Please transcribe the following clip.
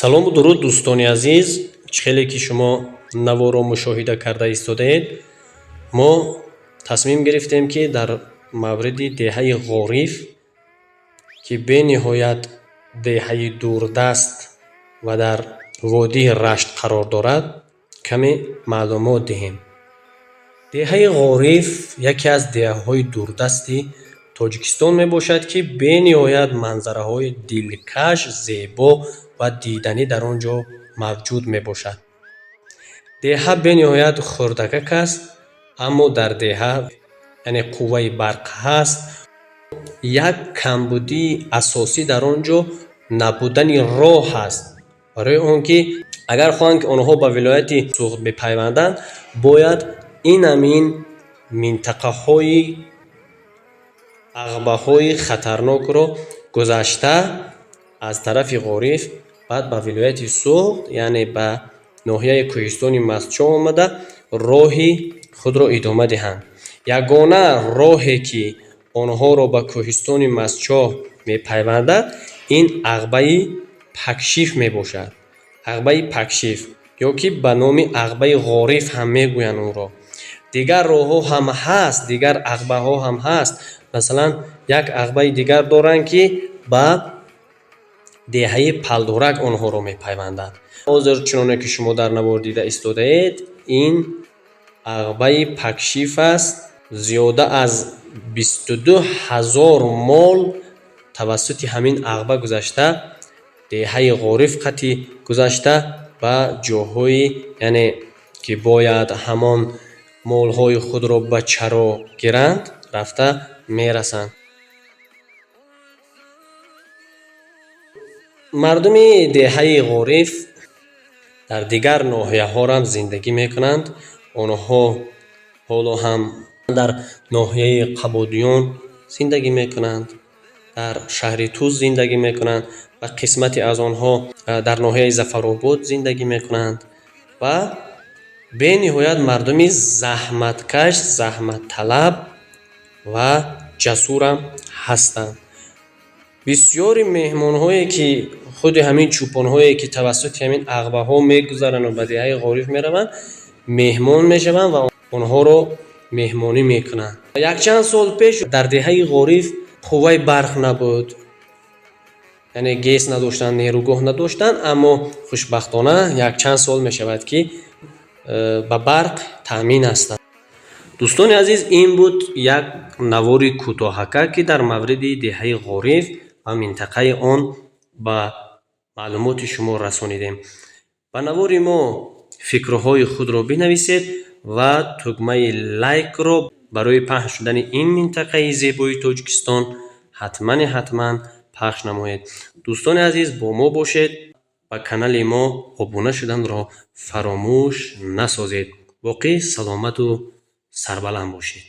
салому дуруд дӯстони азиз, хеле ки шумо наворо мушоҳида карда истодаед. Мо тасмим гирифтем ки дар мавриди деҳаи Ғориф ки бениҳоят деҳаи дурдаст ва дар водии Рашт қарор дорад, каме маълумот диҳем. деҳаи Ғориф яке аз деҳаҳои дурдасти Тоҷикистон мебошад ки бениҳоят манзараҳои дилкаш, зебо ва диданӣ дар он ҷо мавҷуд мебошад. деҳа бениҳоят хурдакак аст, аммо дар деҳа яъне қувваи барқ ҳаст. як камбудии асосӣ дар он ҷо набудани роҳ ҳаст. барои он ки агар хоҳанд ки онҳо ба вилояти суғд бипайванданд, бояд ин амин минтақаҳои ағбаҳои хатарнокро гузашта аз тарафи Ғориф баъд ба вилояти суғд, яъне ба ноҳияи кӯҳистони Мастчоҳ омада роҳи худро идома диҳанд. ягона роҳе ки онҳоро ба кӯҳистони Мастчоҳ мепайвандад, ин ағбаи Пакшиф мебошад. ағбаи Пакшиф ё ки ба номи ағбаи Ғориф ҳам мегӯянд онро. дигар роҳҳо ҳам ҳаст, дигар ағбаҳо ҳам ҳаст. масалан, як ағбаи дигар доранд ки ба деҳаи Палдорак онҳоро мепайвандад. ҳозир чуноне ки шумо дар навор дида истодаед, ин ағбаи Пакшиф аст. зиёда аз 22,000 мол тавассути ҳамин ағба гузашта, деҳаи Ғориф қати гузашта ба ҷоҳҳои, яъне ки бояд ҳамон молҳои худро ба чаро гиранд, рафта мерасанд. мардуми деҳаи Ғориф дар дигар ноҳияҳо ҳам зиндагӣ мекунанд. онҳо ҳоло ҳам дар ноҳияи Қабодиён зиндагӣ мекунанд, дар шаҳри Туз зиндагӣ мекунанд ва қисмате аз онҳо дар ноҳияи Зафаробод зиндагӣ мекунанд ва бениҳоят мардуми заҳматкаш, заҳматталаб ва ҷасурам ҳастанд. бисёри меҳмонҳое ки худи ҳамин чӯпонҳое ки тавассути ҳамин ағбаҳо мегузаранду ба деҳаи Ғориф мераванд, меҳмон мешаванд ва онҳоро меҳмонӣ мекунанд. якчанд сол пеш дар деҳаи Ғориф қувваи барқ набуд, яъне гес надоштанд, нерӯгоҳ надоштанд, аммо хушбахтона якчанд сол мешавад ки ба барқ таъмин ҳастанд. дӯстони азиз, ин буд як навори кӯтоҳака ки дар мавриди деҳаи Ғориф ва минтақаи он ба маълумоти шумо расонидем. ба навори мо фикрҳои худро бинависед ва тугмаи лайкро барои пахш шудани ин минтақаи зебои Тоҷикистон ҳатман пахш намоед. дӯстони азиз, бо мо бошед ва канали мо обуна шуданро фаромӯш насозед. боқӣ саломату сарбаланд бошед.